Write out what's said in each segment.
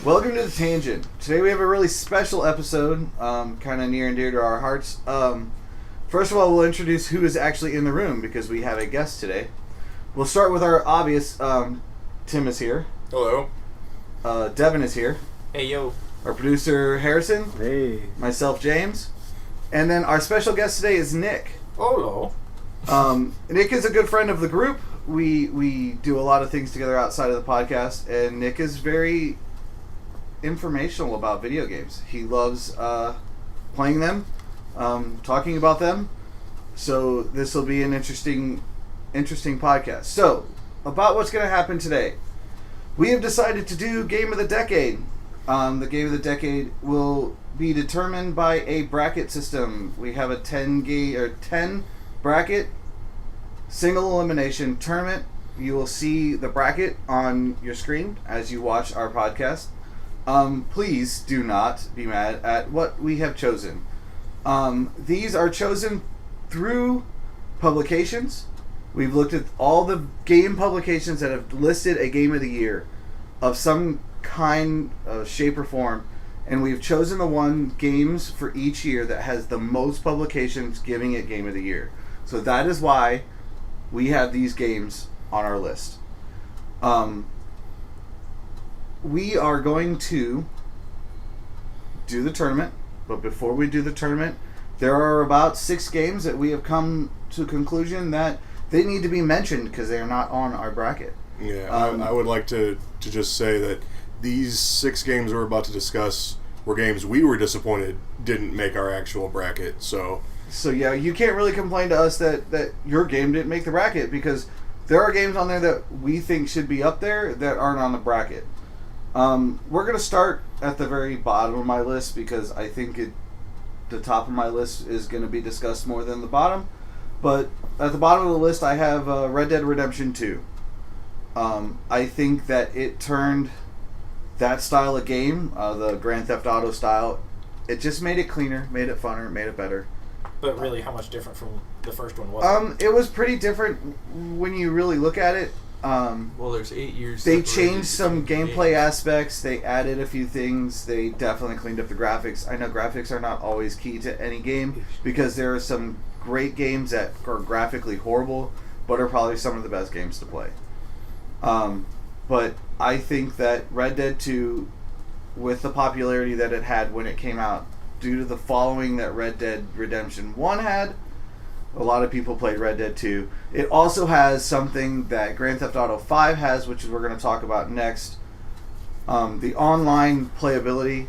Welcome to The Tangent. Today we have a really special episode, kind of near and dear to our hearts. First of all, we'll introduce who is actually in the room because we have a guest today. We'll start with our obvious. Tim is here. Hello. Devin is here. Hey, yo. Our producer, Harrison. Hey. Myself, James. And then our special guest today is Nick. Hello. Nick is a good friend of the group. We do a lot of things together outside of the podcast, and Nick is very informational about video games. He loves playing them, talking about them. So this will be an interesting podcast. So, about what's going to happen today. We have decided to do Game of the Decade. The Game of the Decade will be determined by a bracket system. We have a 10 bracket single elimination tournament. You will see the bracket on your screen as you watch our podcast. Please do not be mad at what we have chosen. These are chosen through publications. We've looked at all the game publications that have listed a game of the year of some kind, shape, or form, and we've chosen the games for each year that has the most publications giving it game of the year. So that is why we have these games on our list. We are going to do the tournament, but before we do the tournament, there are about 6 games that we have come to a conclusion that they need to be mentioned because they are not on our bracket. Yeah, I would like to just say that these 6 games we're about to discuss were games we were disappointed didn't make our actual bracket. So yeah, you can't really complain to us that your game didn't make the bracket because there are games on there that we think should be up there that aren't on the bracket. We're going to start at the very bottom of my list because I think the top of my list is going to be discussed more than the bottom. But at the bottom of the list, I have Red Dead Redemption 2. I think that it turned that style of game, the Grand Theft Auto style, it just made it cleaner, made it funner, made it better. But really, how much different from the first one was it? It was pretty different when you really look at it. Well, there's 8 years. They changed some gameplay aspects. They added a few things. They definitely cleaned up the graphics. I know graphics are not always key to any game because there are some great games that are graphically horrible, but are probably some of the best games to play. But I think that Red Dead 2, with the popularity that it had when it came out, due to the following that Red Dead Redemption 1 had, a lot of people played Red Dead 2. It also has something that Grand Theft Auto 5 has, which we're going to talk about next. The online playability,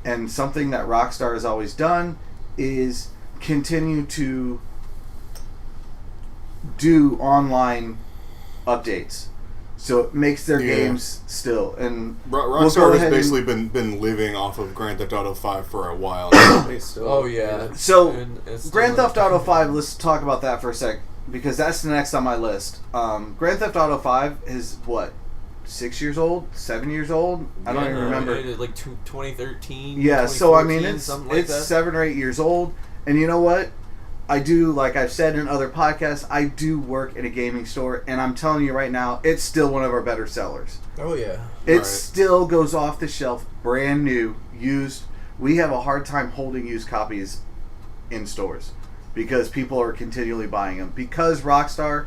and something that Rockstar has always done is continue to do online updates. So it makes their games still. And Rockstar has basically been living off of Grand Theft Auto 5 for a while. Oh, yeah. So, Grand Theft Auto 5, let's talk about that for a sec, because that's the next on my list. Grand Theft Auto 5 is, 6 years old? 7 years old? I don't even remember. Like 2013? Yeah, so I mean, it's 7 or 8 years old. And you know what? I do, like I've said in other podcasts, I do work at a gaming store, and I'm telling you right now, it's still one of our better sellers. Oh, yeah. It still goes off the shelf, brand new, used. We have a hard time holding used copies in stores because people are continually buying them. Because Rockstar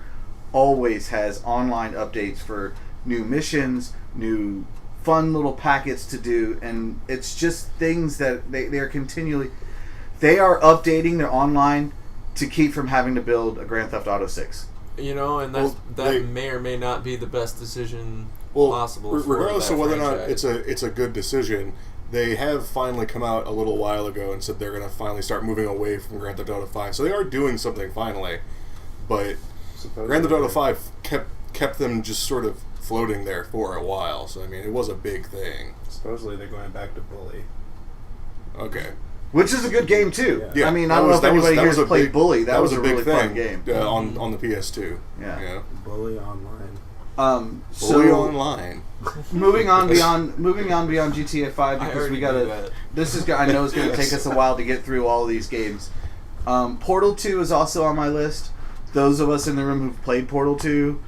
always has online updates for new missions, new fun little packets to do, and it's just things that they are continually... They are updating their online to keep from having to build a Grand Theft Auto 6. You know, and that may or may not be the best decision possible. Regardless of whether or not it's a good decision, they have finally come out a little while ago and said they're going to finally start moving away from Grand Theft Auto 5. So they are doing something finally, but Grand Theft Auto 5 kept them just sort of floating there for a while. So I mean, it was a big thing. Supposedly they're going back to Bully. Okay. Which is a good game too. Yeah. I mean, I don't know if anybody here has played Bully. That was a really fun game on the PS2. Yeah. Bully Online. Bully Online. moving on beyond GTA 5 because we gotta. I know it's gonna take us a while to get through all of these games. Portal 2 is also on my list. those of us in the room who've played Portal 2,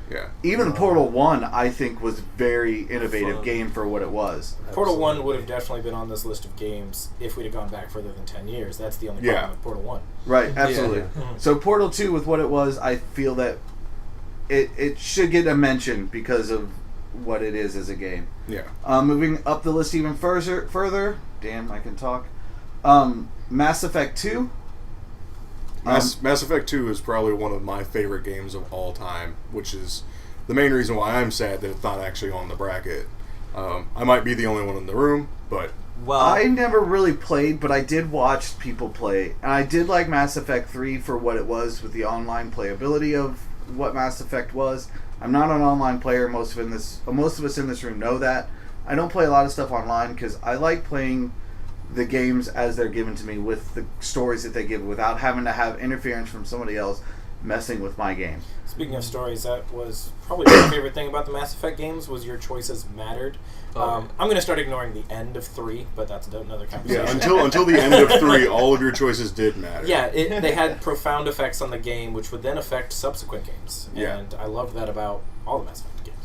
even Portal 1, I think was very innovative game for what it was. Portal 1 would have definitely been on this list of games if we'd have gone back further than 10 years. That's the only problem with Portal 1. Right, absolutely. So Portal 2, with what it was, I feel that it should get a mention because of what it is as a game. Yeah. Moving up the list even further. Damn, I can talk. Mass Effect 2. Mass Effect 2 is probably one of my favorite games of all time, which is the main reason why I'm sad that it's not actually on the bracket. I might be the only one in the room, but... Well, I never really played, but I did watch people play. And I did like Mass Effect 3 for what it was with the online playability of what Mass Effect was. I'm not an online player. Most of us in this room know that. I don't play a lot of stuff online because I like playing the games as they're given to me with the stories that they give without having to have interference from somebody else messing with my game. Speaking of stories, that was probably my favorite thing about the Mass Effect games was your choices mattered. I'm going to start ignoring the end of 3, but that's another conversation. Yeah, until the end of 3, all of your choices did matter. Yeah, they had profound effects on the game, which would then affect subsequent games. Yeah. And I loved that about all the Mass Effect games.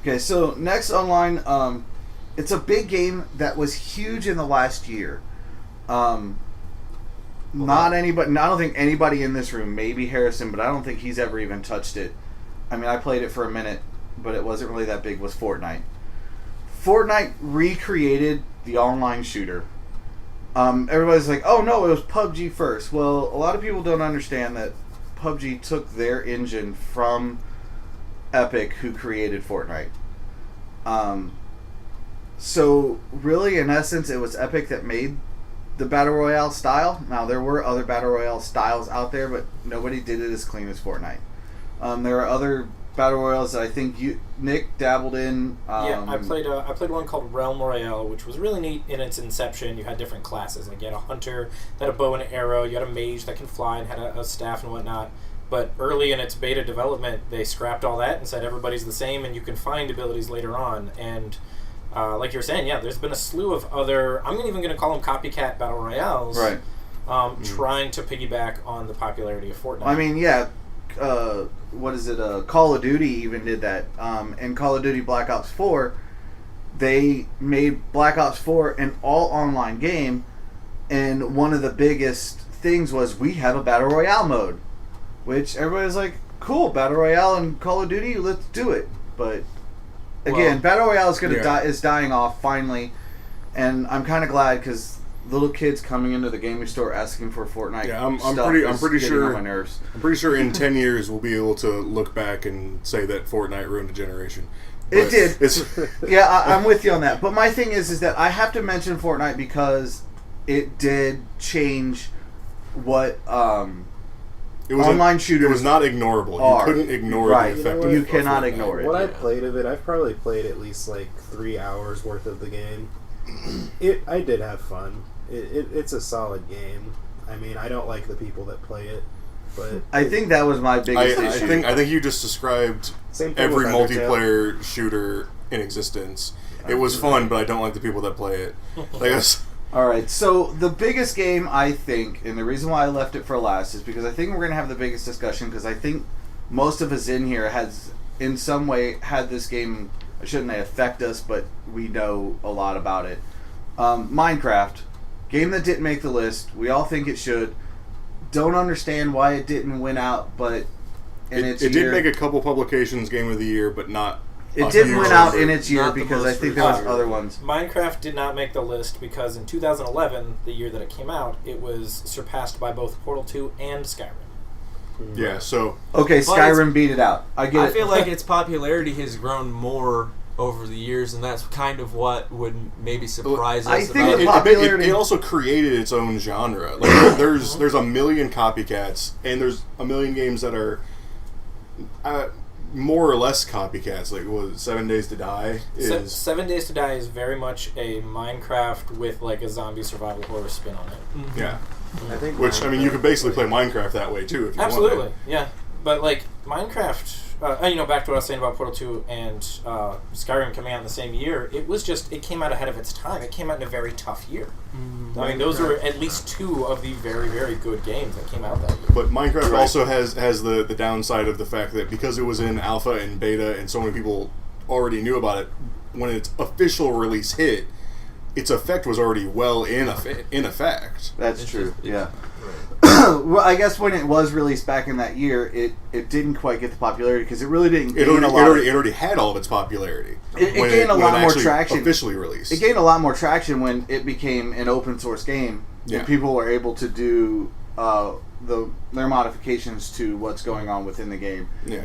Okay, so next online, it's a big game that was huge in the last year. I don't think anybody in this room, maybe Harrison, but I don't think he's ever even touched it. I mean, I played it for a minute, but it wasn't really that big, was Fortnite. Fortnite recreated the online shooter. Everybody's like, oh no, it was PUBG first. Well, a lot of people don't understand that PUBG took their engine from Epic, who created Fortnite. So really, in essence, it was Epic that made the Battle Royale style. Now, there were other Battle Royale styles out there, but nobody did it as clean as Fortnite. There are other Battle Royales that I think Nick dabbled in. I played one called Realm Royale, which was really neat in its inception. You had different classes. Like you had a hunter that had a bow and an arrow. You had a mage that can fly and had a staff and whatnot. But early in its beta development, they scrapped all that and said everybody's the same, and you can find abilities later on. And like you were saying, there's been a slew of other, I'm even going to call them copycat Battle Royales, right? Trying to piggyback on the popularity of Fortnite. I mean, what is it? Call of Duty even did that. In Call of Duty Black Ops 4, they made Black Ops 4 an all-online game, and one of the biggest things was we have a Battle Royale mode, which everybody's like, cool, Battle Royale and Call of Duty, let's do it. But again, Battle Royale is dying off finally, and I'm kind of glad because little kids coming into the gaming store asking for Fortnite. Yeah, I'm pretty sure. On my nerves. I'm pretty sure in 10 years we'll be able to look back and say that Fortnite ruined a generation. It did. Yeah, I'm with you on that. But my thing is that I have to mention Fortnite because it did change what online shooters. It was not ignorable. You couldn't ignore the effect. You cannot ignore it. What I played of it, I've probably played at least like 3 hours worth of the game. I did have fun. It's a solid game. I mean, I don't like the people that play it, but I think that was my biggest issue. I think you just described every multiplayer shooter in existence. It was fun, but I don't like the people that play it. All right, so the biggest game, I think, and the reason why I left it for last is because I think we're going to have the biggest discussion because I think most of us in here has, in some way, had this game, shouldn't they affect us, but we know a lot about it. Minecraft, game that didn't make the list. We all think it should. Don't understand why it didn't win out, but it did make a couple publications Game of the Year, but not. It didn't win out in its year because I think there was other ones. Minecraft did not make the list because in 2011, the year that it came out, it was surpassed by both Portal 2 and Skyrim. Yeah, so... Okay, Skyrim beat it out. I get it. I feel like its popularity has grown more over the years, and that's kind of what would maybe surprise us. I think it also created its own genre. Like there's a million copycats, and there's a million games that are... more or less copycats. Like, what, 7 Days to Die is... 7 Days to Die is very much a Minecraft with, like, a zombie survival horror spin on it. Mm-hmm. Yeah. You could basically play Minecraft that way, too, if you Absolutely, want. yeah. But, like, Minecraft... back to what I was saying about Portal 2 and Skyrim coming out in the same year, it came out ahead of its time. It came out in a very tough year. I mean, those were at least two of the very, very good games that came out that year. But Minecraft also has the downside of the fact that because it was in alpha and beta and so many people already knew about it, when its official release hit, its effect was already well in effect. That's true. Yeah. Right. Well, I guess when it was released back in that year, it didn't quite get the popularity because it really didn't. It already had all of its popularity. It gained a lot more traction. Officially released. It gained a lot more traction when it became an open source game. Yeah. And people were able to do their modifications to what's going on within the game. Yeah.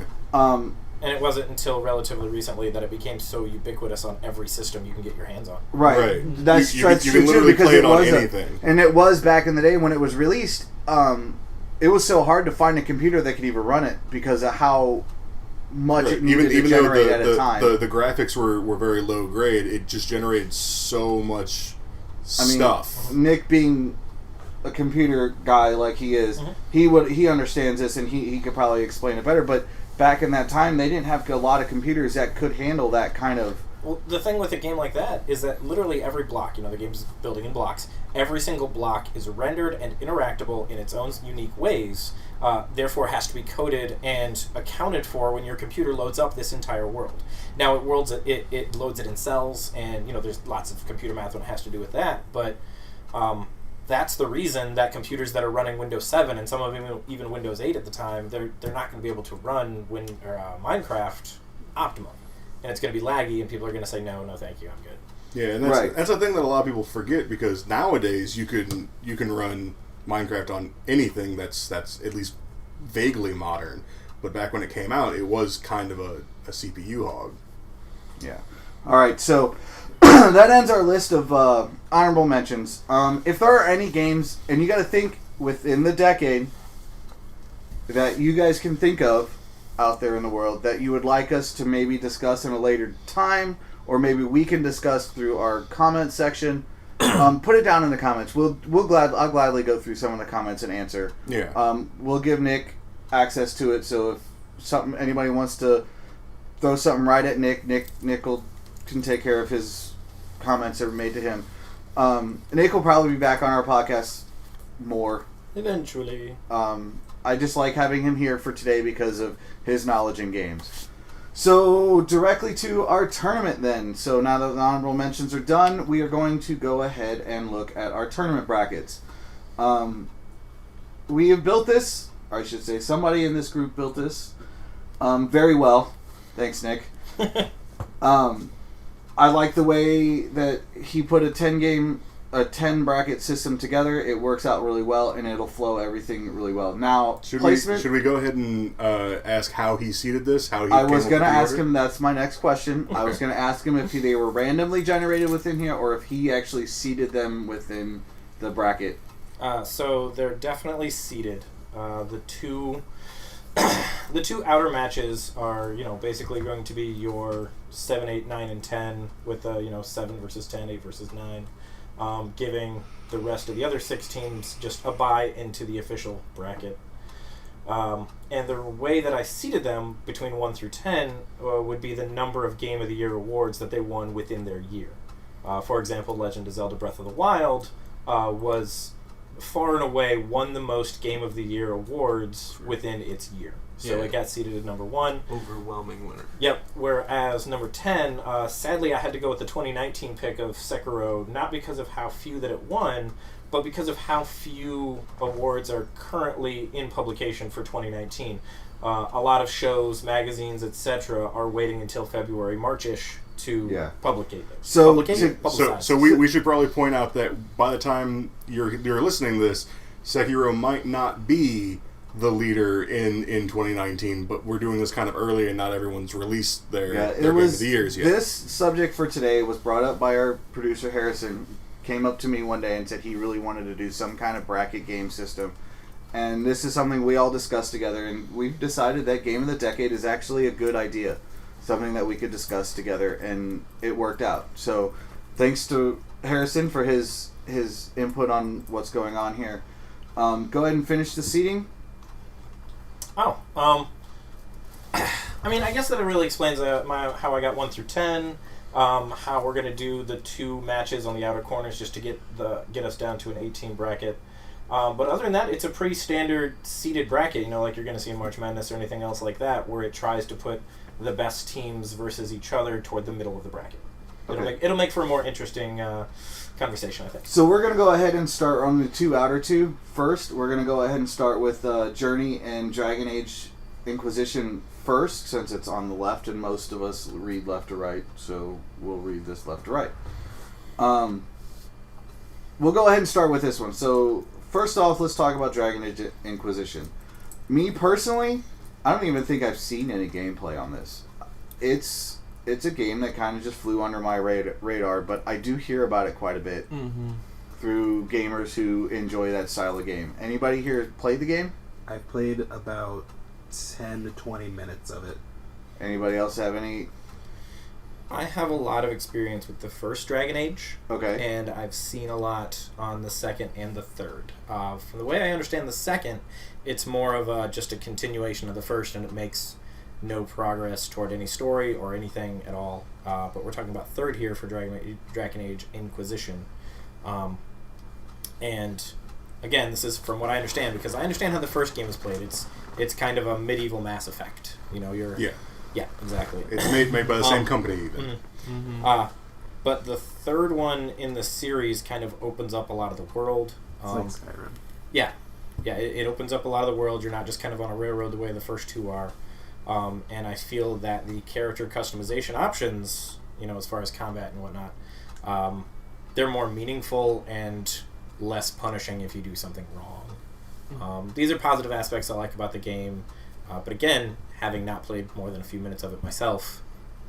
And it wasn't until relatively recently that it became so ubiquitous on every system you can get your hands on. Right. That's you true can too, literally because play it it on was anything. and it was back in the day when it was released. It was so hard to find a computer that could even run it because of how much it needed to generate at a time. The graphics were very low grade, it just generated so much stuff. Nick being a computer guy like he is, he understands this and he could probably explain it better. But back in that time, they didn't have a lot of computers that could handle that kind of. Well, the thing with a game like that is that literally every block, the game's building in blocks, every single block is rendered and interactable in its own unique ways, therefore has to be coded and accounted for when your computer loads up this entire world. Now, it loads it in cells, and, there's lots of computer math when it has to do with that, but that's the reason that computers that are running Windows 7 and some of them even Windows 8 at the time, they're not going to be able to run Minecraft optimally. And it's going to be laggy, and people are going to say, no, thank you, I'm good. Yeah, and that's a thing that a lot of people forget, because nowadays you can run Minecraft on anything that's at least vaguely modern. But back when it came out, it was kind of a CPU hog. Yeah. All right, so that ends our list of honorable mentions. If there are any games, and you got to think within the decade that you guys can think of out there in the world that you would like us to maybe discuss in a later time, or maybe we can discuss through our comment section, put it down in the comments. I'll gladly go through some of the comments and answer. Yeah. We'll give Nick access to it, so if anybody wants to throw something right at Nick can take care of his comments that were made to him. Nick will probably be back on our podcast more eventually. I just like having him here for today because of his knowledge in games. So, directly to our tournament then. So, now that the honorable mentions are done, we are going to go ahead and look at our tournament brackets. We have built this, or I should say somebody in this group built this, very well. Thanks, Nick. I like the way that he put a 10 bracket system together. It works out really well, and it'll flow everything really well. Now, should placement. Should we go ahead and ask how he seeded this? I was going to ask him. That's my next question. Okay. I was going to ask him if they were randomly generated within here, or if he actually seeded them within the bracket. So they're definitely seeded. The two outer matches are, basically going to be your 7, 8, 9, and 10 with 7 versus 10, 8 versus 9. Giving the rest of the other 6 teams just a bye into the official bracket. And the way that I seeded them between 1 through 10 would be the number of Game of the Year awards that they won within their year. For example, Legend of Zelda Breath of the Wild was far and away won the most Game of the Year awards within its year. So it got seeded at number 1. Overwhelming winner. Yep. Whereas number 10, sadly, I had to go with the 2019 pick of Sekiro, not because of how few that it won, but because of how few awards are currently in publication for 2019. A lot of shows, magazines, etc. are waiting until February, March-ish to publicate them. So we should probably point out that by the time you're listening to this, Sekiro might not be the leader in 2019, but we're doing this kind of early and not everyone's released their Game of the Years yet. This subject for today was brought up by our producer Harrison. Came up to me one day and said he really wanted to do some kind of bracket game system, and this is something we all discussed together, and we've decided that Game of the Decade is actually a good idea, something that we could discuss together, and it worked out. So thanks to Harrison for his input on what's going on here. Go ahead and finish the seating. I I mean, I guess that it really explains how I got 1 through 10. How we're gonna do the 2 matches on the outer corners just to get us down to an 18 bracket. But other than that, it's a pretty standard seeded bracket. You know, like you're gonna see in March Madness or anything else like that, where it tries to put the best teams versus each other toward the middle of the bracket. Okay. It'll make for a more interesting conversation, I think. So we're going to go ahead and start on the outer two first. We're going to go ahead and start with Journey and Dragon Age Inquisition first, since it's on the left, and most of us read left to right, so we'll read this left to right. We'll go ahead and start with this one. So first off, let's talk about Dragon Age Inquisition. Me personally, I don't even think I've seen any gameplay on this. It's a game that kind of just flew under my radar, but I do hear about it quite a bit through gamers who enjoy that style of game. Anybody here played the game? I've played about 10 to 20 minutes of it. Anybody else have any? I have a lot of experience with the first Dragon Age. Okay. And I've seen a lot on the second and the third. From the way I understand the second, it's more of just a continuation of the first, and it makes no progress toward any story or anything at all. But we're talking about third here for Dragon Age Inquisition. And again, this is from what I understand, because I understand how the first game is played. It's kind of a medieval Mass Effect. You know, yeah, exactly. It's made by the same company even. But the third one in the series kind of opens up a lot of the world. It's like Skyrim. Yeah, it opens up a lot of the world. You're not just kind of on a railroad the way the first two are. And I feel that the character customization options, you know, as far as combat and whatnot, they're more meaningful and less punishing if you do something wrong. These are positive aspects I like about the game. But again, having not played more than a few minutes of it myself,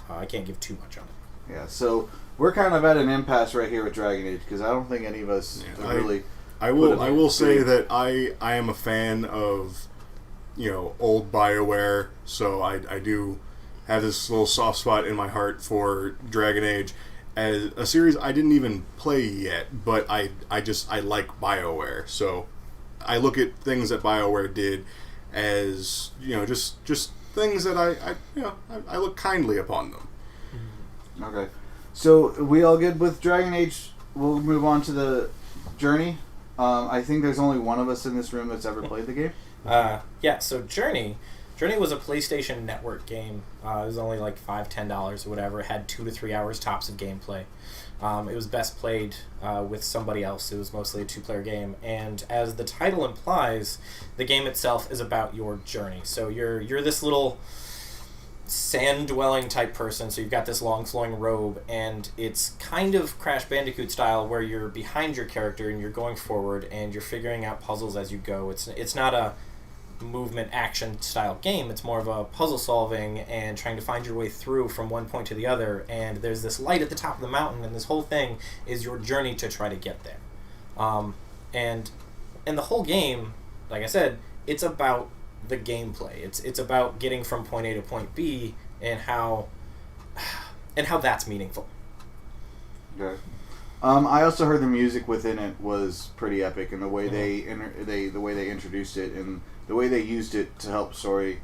I can't give too much on it. Yeah, so we're kind of at an impasse right here with Dragon Age, because I don't think any of us really... I will say that I am a fan of, you know, old BioWare, so I do have this little soft spot in my heart for Dragon Age. As a series I didn't even play yet, but I like BioWare, so I look at things that BioWare did as, you know, just things that I look kindly upon them. Okay. So, we all good with Dragon Age? We'll move on to the Journey. I think there's only one of us in this room that's ever played the game. Yeah, so Journey was a PlayStation Network game. It was only like $5-10 or whatever. It had 2 to 3 hours tops of gameplay. It was best played with somebody else. It was mostly a 2-player game. And as the title implies, the game itself is about your journey. So you're this little sand-dwelling type person, so you've got this long flowing robe, and it's kind of Crash Bandicoot style, where you're behind your character and you're going forward and you're figuring out puzzles as you go. It's not a movement action style game. It's more of a puzzle solving and trying to find your way through from one point to the other, and there's this light at the top of the mountain, and this whole thing is your journey to try to get there. And the whole game, like I said, it's about the gameplay. It's about getting from point A to point B, and how that's meaningful. Okay. I also heard the music within it was pretty epic, and the way the way they introduced it and the way they used it to help story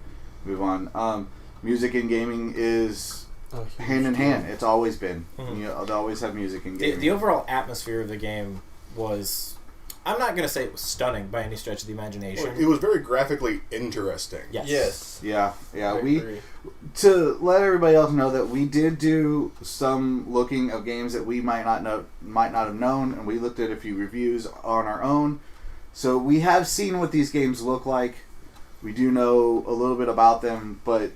move on. Music in gaming is hand in hand. It's always been. You know, they always have music in gaming. The overall atmosphere of the game was, I'm not going to say it was stunning by any stretch of the imagination. It was very graphically interesting. Yes. Yeah. To let everybody else know that we did do some looking of games that we might not have known, and we looked at a few reviews on our own. So we have seen what these games look like. We do know a little bit about them, but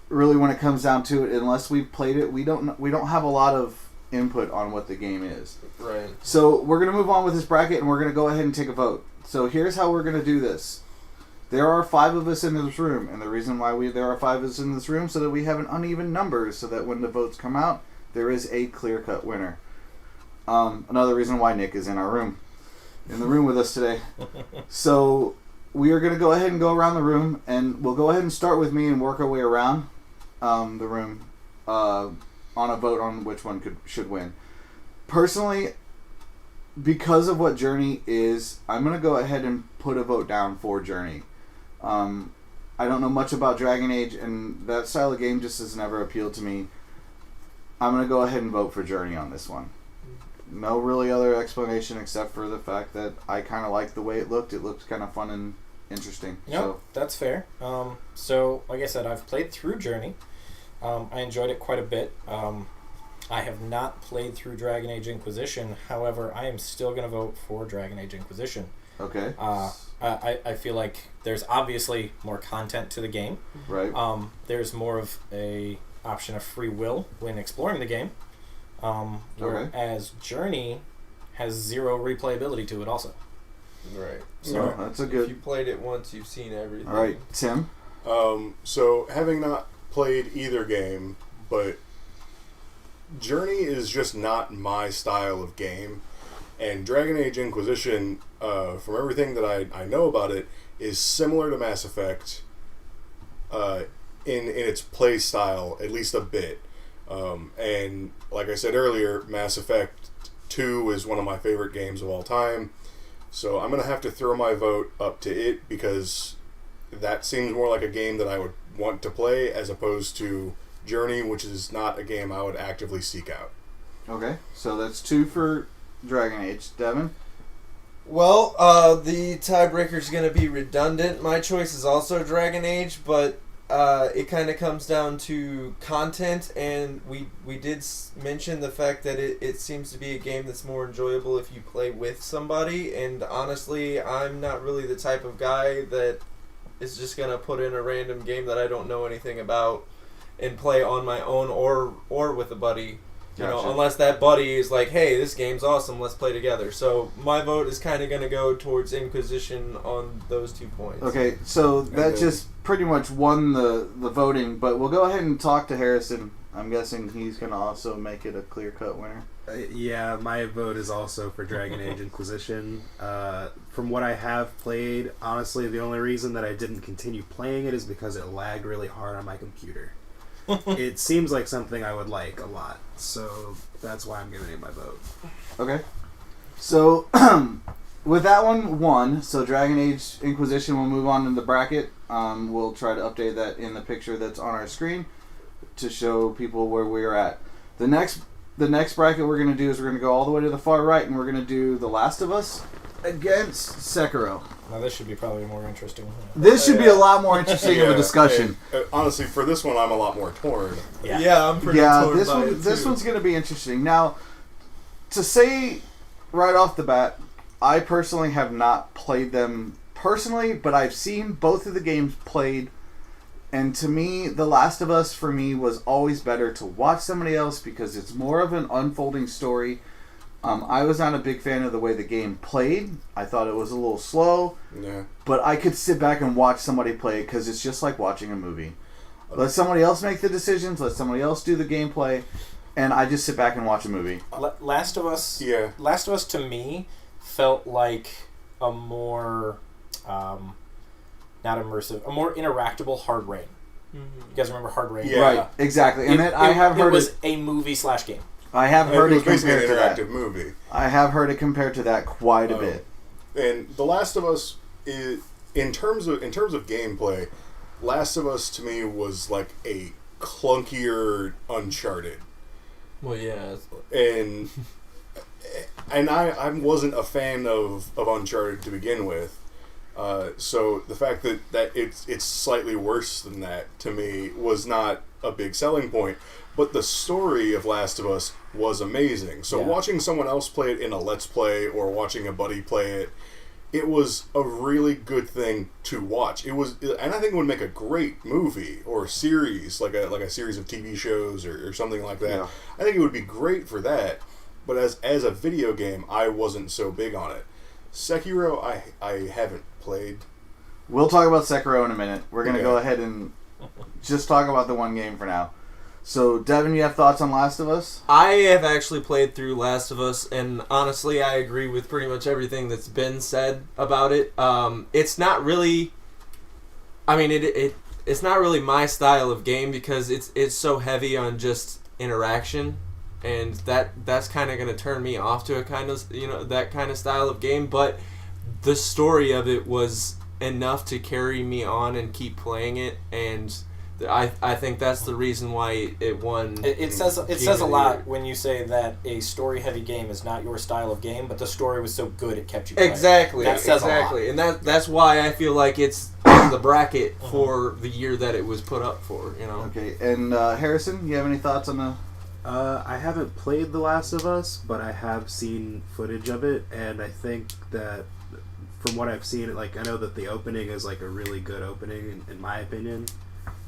really, when it comes down to it, unless we've played it, we don't have a lot of input on what the game is. Right. So we're going to move on with this bracket, and we're going to go ahead and take a vote. So here's how we're going to do this. There are 5 of us in this room, and the reason why there are 5 of us in this room so that we have an uneven number, so that when the votes come out, there is a clear-cut winner. Another reason why Nick is in the room with us today. So we are going to go ahead and go around the room, and we'll go ahead and start with me and work our way around the room on a vote on which one should win. Personally, because of what Journey is, I'm going to go ahead and put a vote down for Journey. I I don't know much about Dragon Age, and that style of game just has never appealed to me. I'm going to go ahead and vote for Journey on this one. No really other explanation except for the fact that I kind of liked the way it looked. It looked kind of fun and interesting. Yep, that's fair. So, like I said, I've played through Journey. I enjoyed it quite a bit. I have not played through Dragon Age Inquisition. However, I am still going to vote for Dragon Age Inquisition. Okay. I feel like there's obviously more content to the game. Right. There's more of a option of free will when exploring the game. Whereas Journey has zero replayability to it also. Right. So that's a good... If you played it once, you've seen everything. All right, Tim? So having not played either game, but Journey is just not my style of game. And Dragon Age Inquisition, from everything that I know about it, is similar to Mass Effect in its play style, at least a bit. And like I said earlier, Mass Effect 2 is one of my favorite games of all time. So I'm going to have to throw my vote up to it because that seems more like a game that I would want to play as opposed to Journey, which is not a game I would actively seek out. Okay, so that's 2 for Dragon Age. Devin? Well, the tiebreaker's going to be redundant. My choice is also Dragon Age, but it kind of comes down to content, and we did mention the fact that it seems to be a game that's more enjoyable if you play with somebody, and honestly, I'm not really the type of guy that is just going to put in a random game that I don't know anything about and play on my own or with a buddy. You Gotcha. know, unless that buddy is like, hey, this game's awesome, let's play together. So my vote is kind of going to go towards Inquisition on those 2 points. Okay, so that just pretty much won the voting, but we'll go ahead and talk to Harrison. I'm guessing he's going to also make it a clear-cut winner. Yeah, my vote is also for Dragon Age Inquisition. From what I have played, honestly, the only reason that I didn't continue playing it is because it lagged really hard on my computer. It seems like something I would like a lot, so that's why I'm giving it my vote. Okay. So, with that one won, so Dragon Age Inquisition will move on in the bracket. We'll try to update that in the picture that's on our screen to show people where we're at. The next bracket we're going to do is we're going to go all the way to the far right, and we're going to do The Last of Us against Sekiro. Now this should be probably more interesting. This should be a lot more interesting of a discussion. Honestly, for this one, I'm a lot more torn. Yeah, I'm pretty torn this by one. it This too. one's going to be interesting. Now, to say right off the bat, I personally have not played them personally, but I've seen both of the games played. And to me, The Last of Us, for me, was always better to watch somebody else because it's more of an unfolding story. I was not a big fan of the way the game played. I thought it was a little slow. Yeah. But I could sit back and watch somebody play it because it's just like watching a movie. Let somebody else make the decisions. Let somebody else do the gameplay. And I just sit back and watch a movie. Last of Us. Yeah. Last of Us to me felt like a more, not immersive, a more interactable Hard Rain. You guys remember Hard Rain? Yeah. Right, exactly. And I have heard it was a movie / game. I have heard It it was basically an compared to that. interactive movie. I have heard it compared to that quite a bit. And The Last of Us is in terms of gameplay, Last of Us to me was like a clunkier Uncharted. Well, yeah. And I wasn't a fan of Uncharted to begin with. So the fact that it's slightly worse than that to me was not a big selling point. But the story of Last of Us was amazing. So watching someone else play it in a Let's Play or watching a buddy play it was a really good thing to watch. It was, and I think it would make a great movie or series, like a series of TV shows or something like that. Yeah. I think it would be great for that. But as a video game, I wasn't so big on it. Sekiro, I haven't played. We'll talk about Sekiro in a minute. We're going to Okay. go ahead and just talk about the one game for now. So, Devin, you have thoughts on Last of Us? I have actually played through Last of Us, and honestly, I agree with pretty much everything that's been said about it. It's not really... I mean, it's not really my style of game because it's so heavy on just interaction, and that's kind of going to turn me off to a kind of, that kind of style of game, but the story of it was enough to carry me on and keep playing it, and I think that's the reason why it won. It says a lot when you say that a story heavy game is not your style of game, but the story was so good it kept you playing. Exactly, that says exactly, and that's why I feel like it's in the bracket for the year that it was put up for. You know. Okay, and Harrison, you have any thoughts on the? I haven't played The Last of Us, but I have seen footage of it, and I think that from what I've seen, like I know that the opening is like a really good opening in my opinion,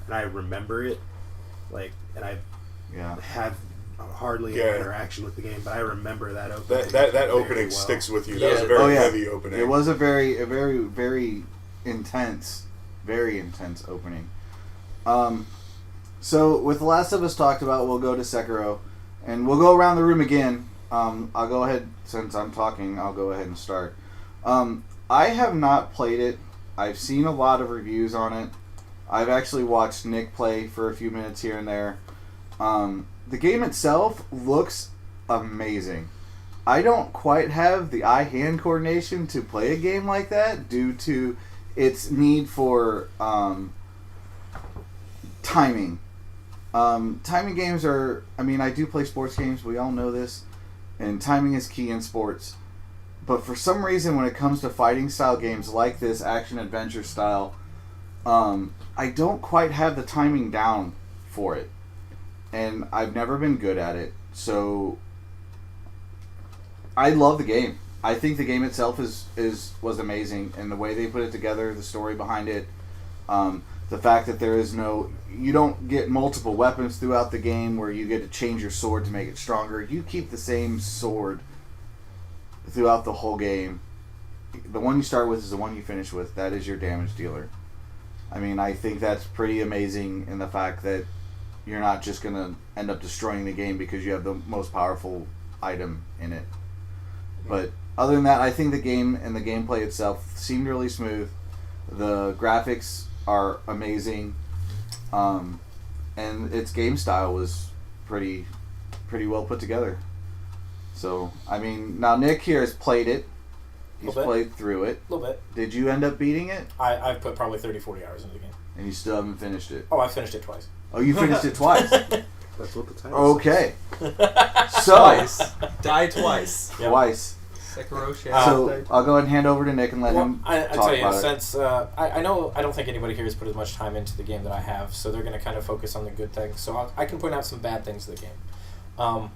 and I remember it, like, and I have hardly any interaction with the game, but I remember that opening. That opening sticks with you. That was a very heavy opening. It was a very, very intense opening. So with The Last of Us talked about, we'll go to Sekiro, and we'll go around the room again. I'll go ahead, since I'm talking, I'll go ahead and start. I have not played it. I've seen a lot of reviews on it. I've actually watched Nick play for a few minutes here and there. The game itself looks amazing. I don't quite have the eye-hand coordination to play a game like that due to its need for timing. Timing games are... I mean, I do play sports games. We all know this. And timing is key in sports. But for some reason, when it comes to fighting style games like this, action-adventure style, I don't quite have the timing down for it. And I've never been good at it. So I love the game. I think the game itself was amazing, and the way they put it together, the story behind it, the fact that you don't get multiple weapons throughout the game where you get to change your sword to make it stronger. You keep the same sword throughout the whole game. The one you start with is the one you finish with. That is your damage dealer. I mean, I think that's pretty amazing in the fact that you're not just going to end up destroying the game because you have the most powerful item in it. But other than that, I think the game and the gameplay itself seemed really smooth. The graphics are amazing. And its game style was pretty well put together. So, I mean, now Nick here has played it. He's played through it. A little bit. Did you end up beating it? I've put probably 30, 40 hours into the game. And you still haven't finished it? Oh, I finished it twice. Oh, you finished it twice? That's what the title Okay. So, Twice. Die twice. Yep. Twice. Sekiro So, I'll go ahead and hand over to Nick and let him I talk tell you, about it. since I know I don't think anybody here has put as much time into the game that I have, so they're going to kind of focus on the good things. So I can point out some bad things to the game.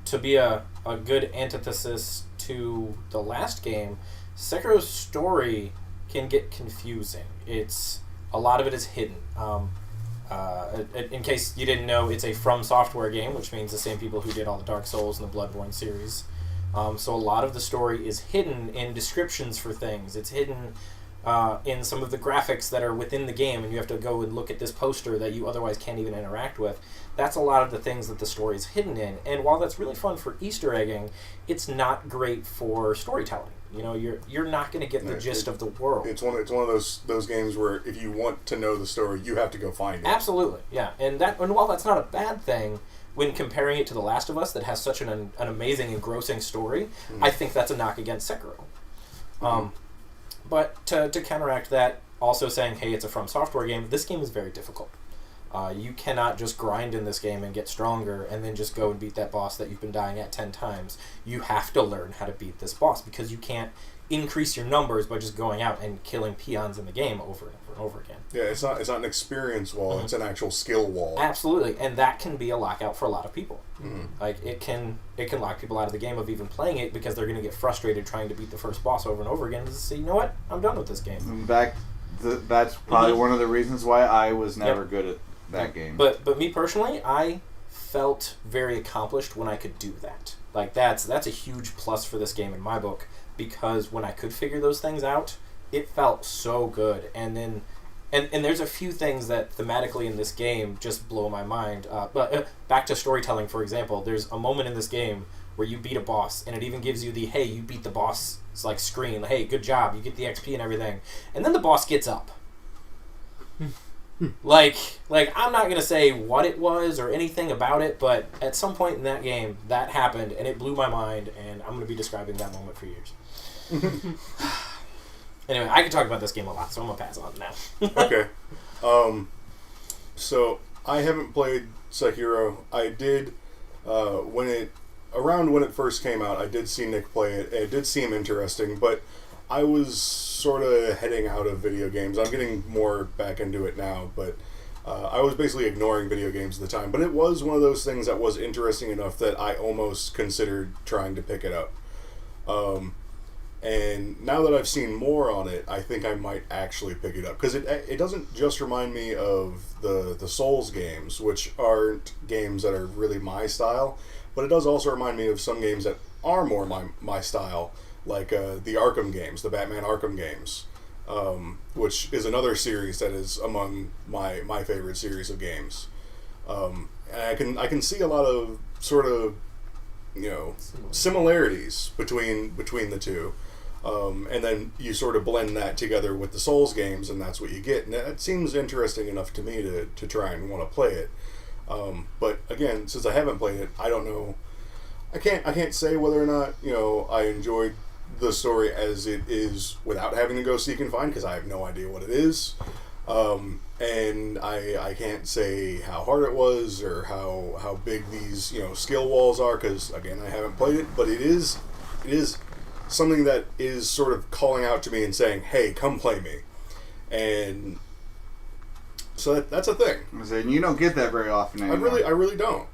To be a good antithesis to the last game, Sekiro's story can get confusing. A lot of it is hidden. In case you didn't know, it's a From Software game, which means the same people who did all the Dark Souls and the Bloodborne series. So a lot of the story is hidden in descriptions for things. It's hidden in some of the graphics that are within the game, and you have to go and look at this poster that you otherwise can't even interact with. That's a lot of the things that the story is hidden in. And while that's really fun for Easter egging, it's not great for storytelling. You know, you're not going to get the gist of the world. It's one of those games where if you want to know the story, you have to go find it. Absolutely, yeah. And while that's not a bad thing, when comparing it to The Last of Us, that has such an amazing, engrossing story, I think that's a knock against Sekiro. But to counteract that, also saying, hey, it's a From Software game, this game is very difficult. You cannot just grind in this game and get stronger and then just go and beat that boss that you've been dying at 10 times. You have to learn how to beat this boss because you can't increase your numbers by just going out and killing peons in the game over and over and over again. Yeah, it's not an experience wall, it's an actual skill wall. Absolutely, and that can be a lockout for a lot of people. Like it can lock people out of the game of even playing it because they're going to get frustrated trying to beat the first boss over and over again and just say, you know what, I'm done with this game. That's probably one of the reasons why I was never good at that game. But me personally, I felt very accomplished when I could do that. Like that's a huge plus for this game in my book, because when I could figure those things out, it felt so good. And then and there's a few things that thematically in this game just blow my mind. But back to storytelling, for example, there's a moment in this game where you beat a boss, and it even gives you the, hey, you beat the boss, it's like screen, hey, good job, you get the XP and everything. And then the boss gets up. Like I'm not going to say what it was or anything about it, but at some point in that game, that happened, and it blew my mind, and I'm going to be describing that moment for years. Anyway, I can talk about this game a lot, so I'm gonna pass on now. Okay. So I haven't played Sekiro. I did when it first came out. I did see Nick play it. It did seem interesting, but I was sort of heading out of video games. I'm getting more back into it now, but I was basically ignoring video games at the time. But it was one of those things that was interesting enough that I almost considered trying to pick it up. And now that I've seen more on it, I think I might actually pick it up. Because it doesn't just remind me of the Souls games, which aren't games that are really my style, but it does also remind me of some games that are more my style, like the Arkham games, the Batman Arkham games, which is another series that is among my favorite series of games. And I can see a lot of sort of, similarities between the two. And then you sort of blend that together with the Souls games, and that's what you get. And that seems interesting enough to me to try and want to play it. But again, since I haven't played it, I don't know. I can't say whether or not I enjoyed the story as it is without having to go seek and find, because I have no idea what it is. And I can't say how hard it was or how big these skill walls are, because again, I haven't played it. But it is something that is sort of calling out to me and saying, "Hey, come play me," and so that's a thing. And you don't get that very often anymore. I really don't.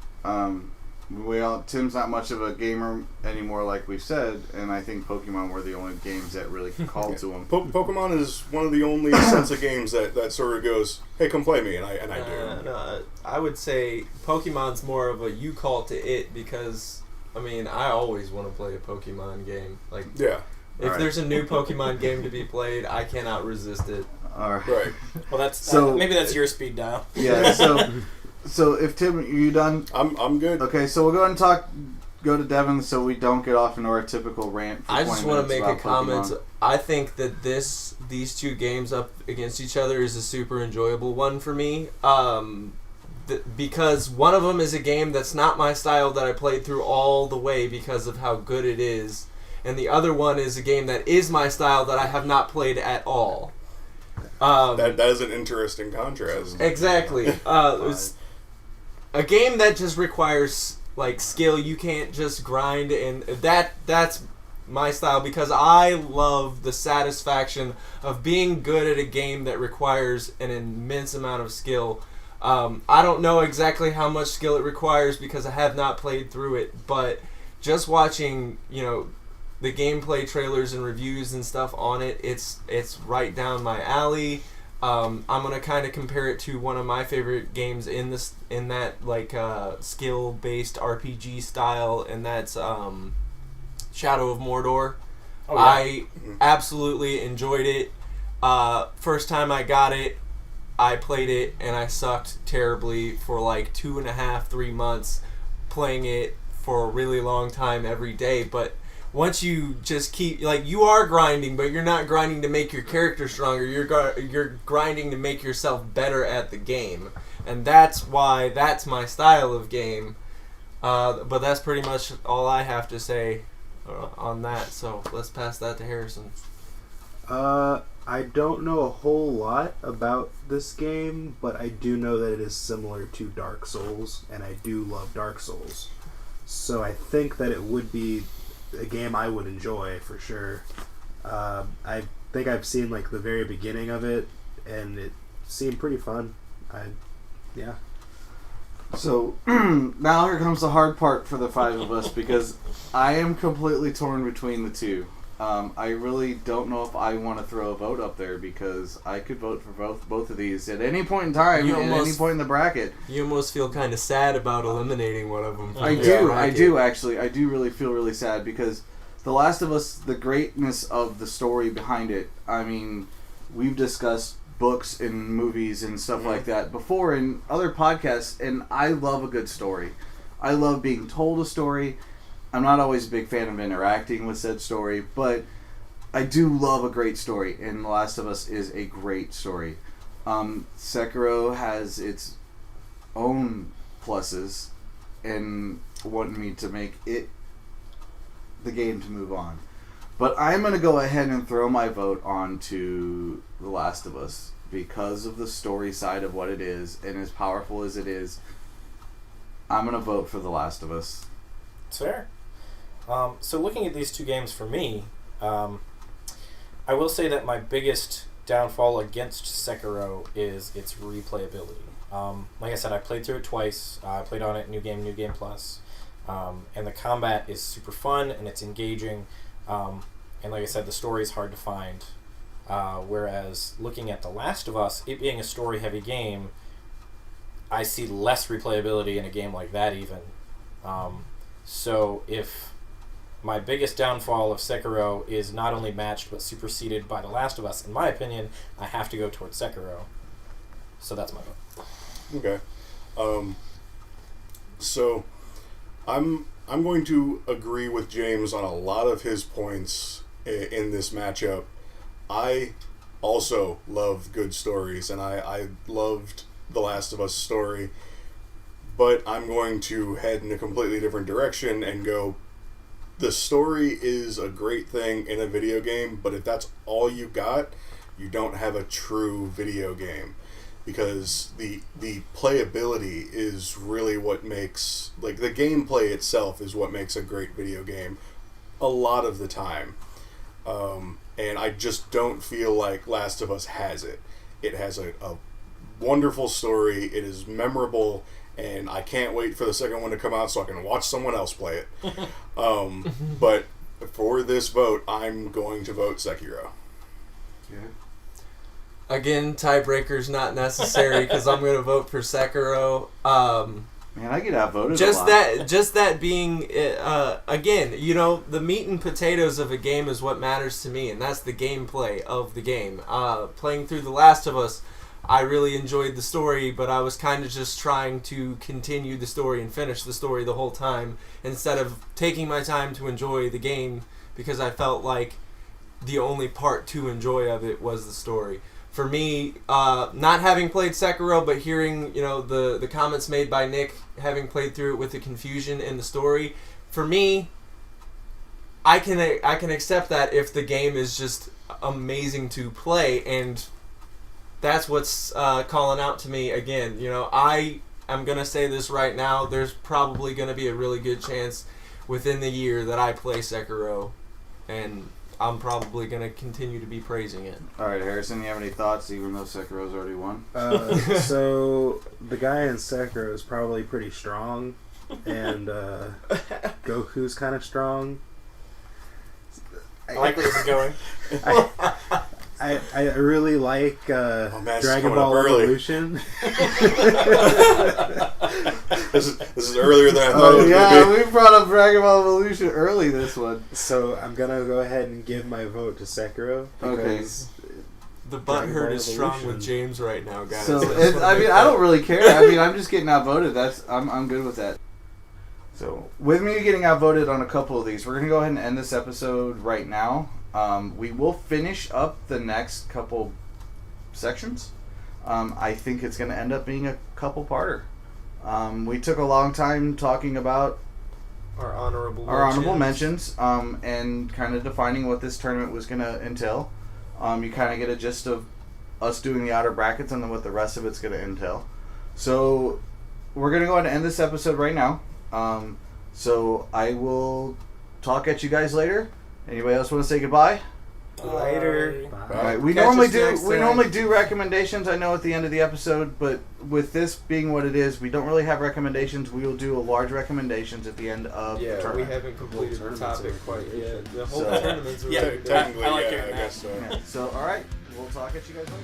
Tim's not much of a gamer anymore, like we've said, and I think Pokemon were the only games that really called to him. Pokemon is one of the only sets of games that sort of goes, "Hey, come play me," and I do. No, I would say Pokemon's more of a you call to it, because I always want to play a Pokemon game. If there's a new Pokemon game to be played, I cannot resist it. All right. Right. Well, maybe that's your speed dial. Yeah. So if Tim, are you done? I'm good. Okay, so we'll go ahead and go to Devin, so we don't get off into our typical rant. For I just want to make a comment. Pokemon. I think that these two games up against each other is a super enjoyable one for me. Because one of them is a game that's not my style that I played through all the way because of how good it is, and the other one is a game that is my style that I have not played at all. That is an interesting contrast. Exactly. It's a game that just requires skill. You can't just grind, and that's my style, because I love the satisfaction of being good at a game that requires an immense amount of skill. I don't know exactly how much skill it requires because I have not played through it, but just watching, the gameplay trailers and reviews and stuff on it, it's right down my alley. I'm gonna kind of compare it to one of my favorite games in that skill-based RPG style, and that's Shadow of Mordor. Oh, yeah. I absolutely enjoyed it. First time I got it, I played it and I sucked terribly for 2.5-3 months, playing it for a really long time every day. But once you just keep you are grinding, but you're not grinding to make your character stronger. You're grinding to make yourself better at the game, and that's why that's my style of game. But that's pretty much all I have to say on that. So let's pass that to Harrison. I don't know a whole lot about this game, but I do know that it is similar to Dark Souls, and I do love Dark Souls. So I think that it would be a game I would enjoy for sure. I think I've seen the very beginning of it, and it seemed pretty fun. Yeah. So now here comes the hard part for the five of us, because I am completely torn between the two. I really don't know if I want to throw a vote up there, because I could vote for both of these at any point in time, at any point in the bracket. You almost feel kind of sad about eliminating one of them. I do actually. I do really feel really sad, because The Last of Us, the greatness of the story behind it, we've discussed books and movies and stuff like that before in other podcasts, and I love a good story. I love being told a story. I'm not always a big fan of interacting with said story, but I do love a great story, and The Last of Us is a great story. Sekiro has its own pluses and wanting me to make it the game to move on. But I'm going to go ahead and throw my vote onto The Last of Us because of the story side of what it is, and as powerful as it is. I'm going to vote for The Last of Us. It's fair. So looking at these two games for me, I will say that my biggest downfall against Sekiro is its replayability. Like I said, I played through it twice. I played on it New Game Plus. And the combat is super fun and it's engaging. And like I said, the story is hard to find. Whereas looking at The Last of Us, it being a story-heavy game, I see less replayability in a game like that even. So if my biggest downfall of Sekiro is not only matched but superseded by The Last of Us, in my opinion, I have to go towards Sekiro. So that's my vote. Okay. So I'm going to agree with James on a lot of his points in this matchup. I also love good stories, and I loved The Last of Us story, but I'm going to head in a completely different direction and go, the story is a great thing in a video game, but if that's all you got, you don't have a true video game. Because the playability is really what makes, like, the gameplay itself is what makes a great video game a lot of the time. And I just don't feel like Last of Us has it. It has a wonderful story, it is memorable, and I can't wait for the second one to come out so I can watch someone else play it. But for this vote, I'm going to vote Sekiro. Yeah. Again, tiebreaker's not necessary because I'm going to vote for Sekiro. Man, I get outvoted Just a lot. just that being, again, you know, the meat and potatoes of a game is what matters to me, and that's the gameplay of the game. Playing through The Last of Us, I really enjoyed the story, but I was kind of just trying to continue the story and finish the story the whole time instead of taking my time to enjoy the game because I felt like the only part to enjoy of it was the story. For me, not having played Sekiro, but hearing, you know, the comments made by Nick, having played through it with the confusion in the story, for me, I can accept that if the game is just amazing to play, and that's what's calling out to me again. You know, I am gonna say this right now. There's probably gonna be a really good chance within the year that I play Sekiro, and I'm probably going to continue to be praising it. All right, Harrison, you have any thoughts, even though Sekiro's already won? So the guy in Sekiro is probably pretty strong, and Goku's kind of strong. I like where this is going. I really like Dragon Ball Evolution. This is earlier than I thought it was going to be. We brought up Dragon Ball Evolution early this one. So I'm going to go ahead and give my vote to Sekiro. Okay. The butthurt is strong with James right now, guys. So I don't really care. I mean, I'm just getting outvoted. I'm good with that. So with me getting outvoted on a couple of these, we're going to go ahead and end this episode right now. We will finish up the next couple sections. I think it's going to end up being a couple-parter. We took a long time talking about our honorable mentions and kind of defining what this tournament was going to entail. You kind of get a gist of us doing the outer brackets and then what the rest of it's going to entail. So we're going to go ahead and end this episode right now. So I will talk at you guys later. Anybody else want to say goodbye? Later. All right. We Catch normally us next time. do recommendations. I know at the end of the episode, but with this being what it is, we don't really have recommendations. We will do a large recommendations at the end of the Yeah, we tournament. haven't completed the topic quite yet. The whole So- tournament's Yeah, already done. Technically, I like yeah, hearing I that. guess so. Yeah. So all right, we'll talk at you guys later.